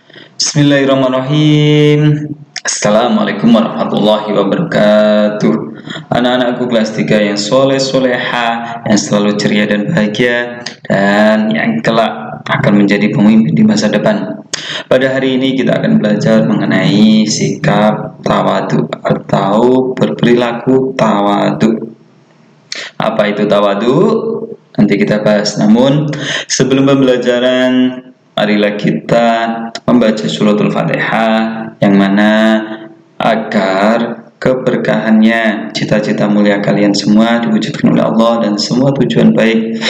Bismillahirrahmanirrahim. Assalamualaikum warahmatullahi wabarakatuh. Anak-anakku kelas 3 yang soleh soleha, yang selalu ceria dan bahagia, dan yang kelak akan menjadi pemimpin di masa depan. Pada hari ini kita akan belajar mengenai sikap tawadu atau berperilaku tawadu. Apa itu tawadu? Nanti kita bahas. Namun sebelum pembelajaran, marilah kita membaca suratul Fatihah, yang mana agar keberkahannya, cita-cita mulia kalian semua diwujudkan oleh Allah, dan semua tujuan baik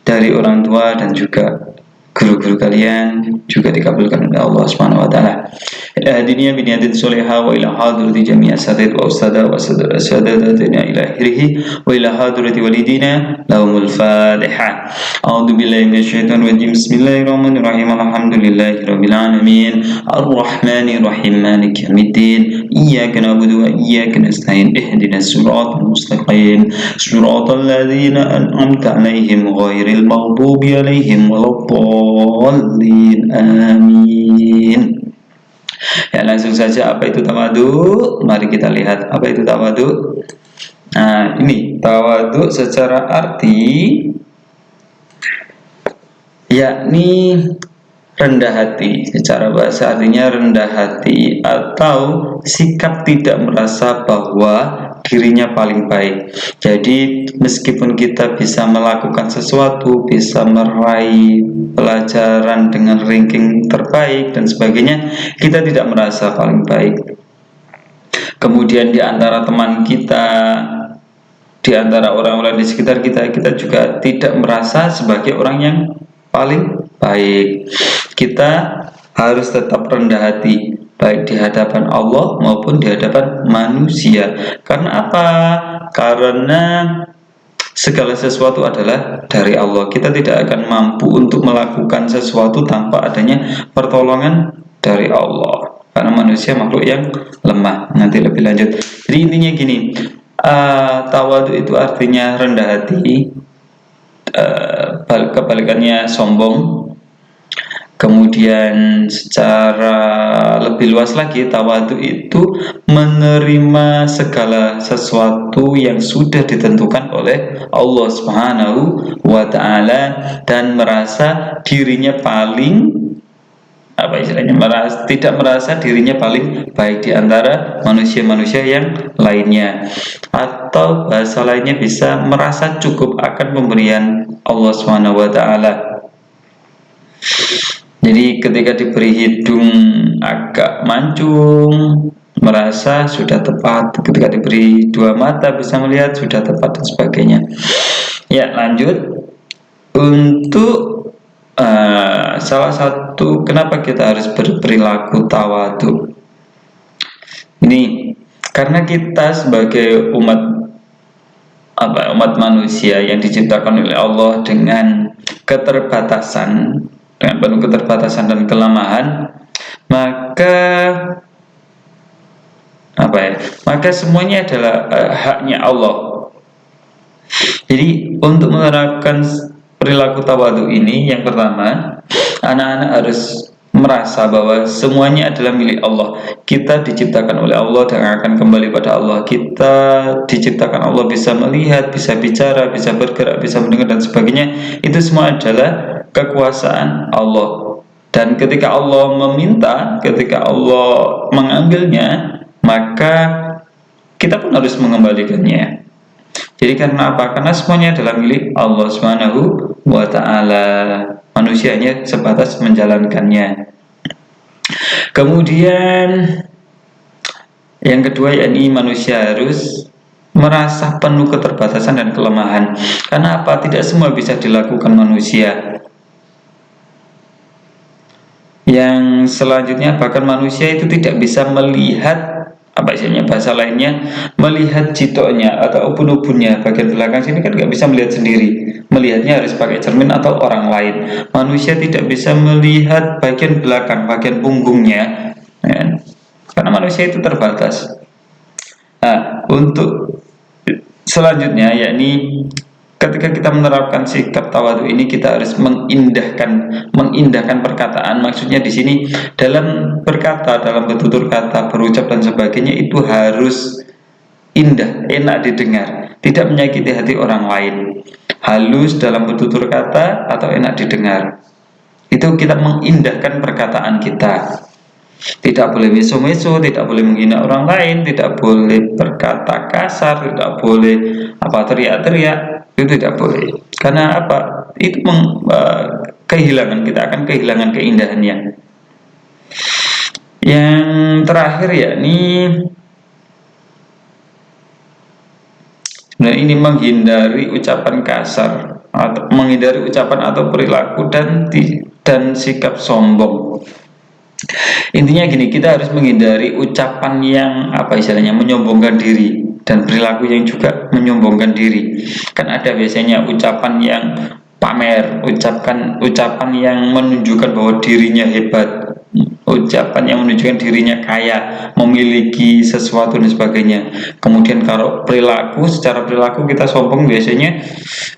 dari orang tua dan juga guru-guru kalian juga dikabulkan oleh Allah Subhanahu wa taala. Hadiniya biniyatin soleha wa ila hadrati jami'a sadat wa ustada wa sadadatina ila akhirih wa ila hadrati walidina lahumul fatihah. A'udzu billahi minasyaitonir rajim. Bismillahirrahmanirrahim. Alhamdulillahi rabbil alamin. Arrahmanir rahim. Maliki yaumiddin. Iyyaka na'budu wa iyyaka nasta'in. Ihdinas siratal mustaqim. Siratal ladzina an'amta 'alaihim ghairil maghdubi 'alaihim waladdallin. Amin. Ya, langsung saja, apa itu tawadu? Mari kita lihat apa itu tawadu. Nah, ini tawadu secara arti yakni rendah hati. Secara bahasa artinya rendah hati atau sikap tidak merasa bahwa dirinya paling baik. Jadi meskipun kita bisa melakukan sesuatu, bisa meraih pelajaran dengan ranking terbaik dan sebagainya, kita tidak merasa paling baik. Kemudian di antara teman kita, di antara orang-orang di sekitar kita, kita juga tidak merasa sebagai orang yang paling baik. Kita harus tetap rendah hati, baik di hadapan Allah maupun di hadapan manusia. Karena apa? Karena segala sesuatu adalah dari Allah. Kita tidak akan mampu untuk melakukan sesuatu tanpa adanya pertolongan dari Allah. Karena manusia makhluk yang lemah. Nanti lebih lanjut. Jadi intinya gini, tawadu itu artinya rendah hati, kebalikannya sombong. Kemudian secara lebih luas lagi, tawadu itu menerima segala sesuatu yang sudah ditentukan oleh Allah Subhanahu wa taala dan merasa dirinya paling tidak merasa dirinya paling baik di antara manusia-manusia yang lainnya, atau bahasa lainnya bisa merasa cukup akan pemberian Allah Subhanahu wa taala. Jadi ketika diberi hidung agak mancung, merasa sudah tepat. Ketika diberi dua mata bisa melihat, sudah tepat, dan sebagainya. Ya, lanjut. Untuk salah satu kenapa kita harus berperilaku tawadu. Ini karena kita sebagai umat manusia yang diciptakan oleh Allah dengan keterbatasan, dengan penuh keterbatasan dan kelemahan, maka semuanya adalah haknya Allah. Jadi untuk menerapkan perilaku tawadu ini, yang pertama, anak-anak harus merasa bahwa semuanya adalah milik Allah. Kita diciptakan oleh Allah dan akan kembali pada Allah. Kita diciptakan Allah bisa melihat, bisa bicara, bisa bergerak, bisa mendengar, dan sebagainya. Itu semua adalah kekuasaan Allah. Dan ketika Allah meminta, ketika Allah mengambilnya, maka kita pun harus mengembalikannya. Jadi karena apa? Karena semuanya adalah milik Allah Subhanahu wa ta'ala. Manusianya sebatas menjalankannya. Kemudian yang kedua, yakni manusia harus merasa penuh keterbatasan dan kelemahan. Karena apa? Tidak semua bisa dilakukan manusia. Yang selanjutnya, bahkan manusia itu tidak bisa melihat, bahasa lainnya, melihat jitoknya atau ubun-ubunnya, bagian belakang sini kan nggak bisa melihat sendiri, melihatnya harus pakai cermin atau orang lain. Manusia tidak bisa melihat bagian belakang, bagian punggungnya, ya, karena manusia itu terbatas. Nah, untuk selanjutnya, yakni ketika kita menerapkan sikap tawadhu ini, kita harus mengindahkan perkataan. Maksudnya di sini dalam berkata, dalam bertutur kata, berucap dan sebagainya itu harus indah, enak didengar, tidak menyakiti hati orang lain, halus dalam bertutur kata atau enak didengar. Itu kita mengindahkan perkataan kita. Tidak boleh meso-meso, tidak boleh menghina orang lain, tidak boleh berkata kasar, tidak boleh teriak-teriak, itu tidak boleh. Karena apa? Itu kehilangan, kita akan kehilangan keindahannya. Yang terakhir yakni ini menghindari ucapan kasar, atau menghindari ucapan atau perilaku dan sikap sombong. Intinya gini, kita harus menghindari ucapan yang menyombongkan diri dan perilaku yang juga menyombongkan diri. Kan ada biasanya ucapan yang pamer, ucapan yang menunjukkan bahwa dirinya hebat, ucapan yang menunjukkan dirinya kaya, memiliki sesuatu dan sebagainya. Kemudian kalau secara perilaku kita sombong, biasanya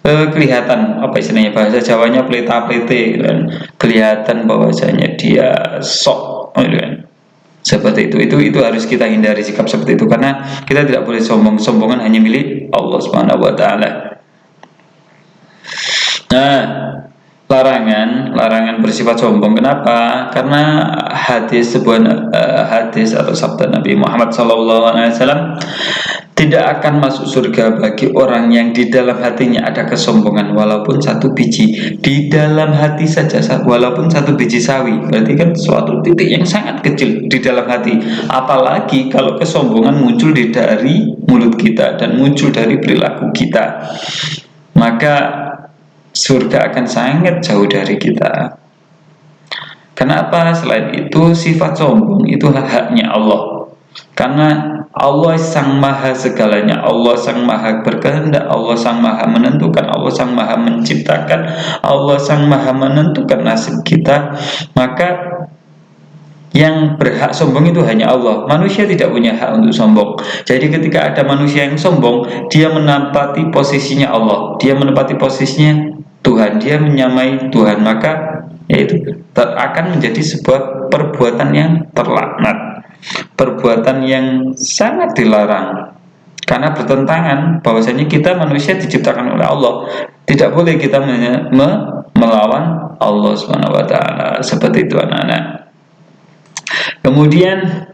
kelihatan bahasa Jawanya pleta-plete kan, kelihatan bahwasanya dia sok kan. Seperti itu harus kita hindari sikap seperti itu, karena kita tidak boleh sombongan hanya milik Allah Subhanahu wa taala. Nah, larangan bersifat sombong. Kenapa? Karena sebuah hadis atau sabda Nabi Muhammad SAW, tidak akan masuk surga bagi orang yang di dalam hatinya ada kesombongan walaupun satu biji. Di dalam hati saja, walaupun satu biji sawi, berarti kan suatu titik yang sangat kecil di dalam hati. Apalagi kalau kesombongan muncul dari mulut kita dan muncul dari perilaku kita, maka surga akan sangat jauh dari kita. Kenapa? Selain itu, sifat sombong itu haknya Allah. Karena Allah sang maha segalanya, Allah sang maha berkehendak, Allah sang maha menentukan, Allah sang maha menciptakan, Allah sang maha menentukan nasib kita. Maka yang berhak sombong itu hanya Allah. Manusia tidak punya hak untuk sombong. Jadi ketika ada manusia yang sombong, dia menempati posisinya Allah, dia menempati posisinya Tuhan, dia menyamai Tuhan, maka yaitu akan menjadi sebuah perbuatan yang terlaknat, perbuatan yang sangat dilarang, karena bertentangan bahwasanya kita manusia diciptakan oleh Allah. Tidak boleh kita melawan Allah Subhanahu wa taala. Seperti itu anak-anak. Kemudian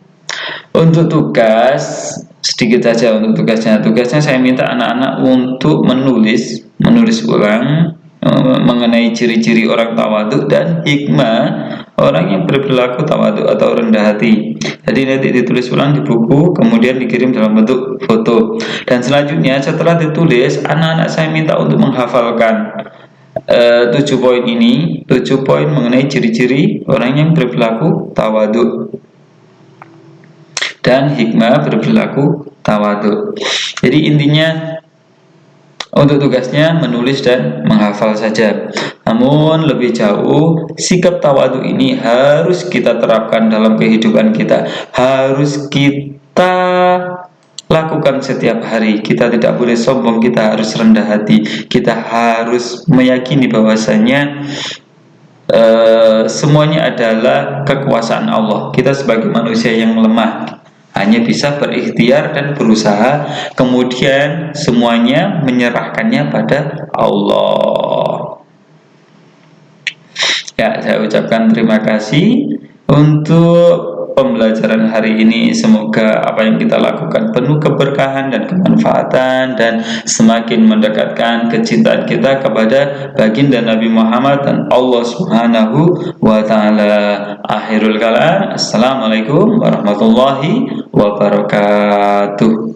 untuk tugas, sedikit saja untuk tugasnya saya minta anak-anak untuk menulis ulang mengenai ciri-ciri orang tawadhu dan hikmah orang yang berperilaku tawadhu atau rendah hati. Jadi nanti ditulis ulang di buku, kemudian dikirim dalam bentuk foto. Dan selanjutnya setelah ditulis, anak-anak saya minta untuk menghafalkan 7 poin ini, 7 poin mengenai ciri-ciri orang yang berperilaku tawadhu dan hikmah berperilaku tawadhu. Jadi intinya untuk tugasnya menulis dan menghafal saja. Namun lebih jauh, sikap tawadhu ini harus kita terapkan dalam kehidupan kita, harus kita lakukan setiap hari. Kita tidak boleh sombong, kita harus rendah hati, kita harus meyakini bahwasanya semuanya adalah kekuasaan Allah. Kita sebagai manusia yang lemah hanya bisa berikhtiar dan berusaha, kemudian semuanya menyerahkannya pada Allah. Ya, saya ucapkan terima kasih untuk pembelajaran hari ini. Semoga apa yang kita lakukan penuh keberkahan dan kemanfaatan, dan semakin mendekatkan kecintaan kita kepada baginda Nabi Muhammad dan Allah Subhanahu wa taala. Akhirul kalam, assalamualaikum warahmatullahi wabarakatuh.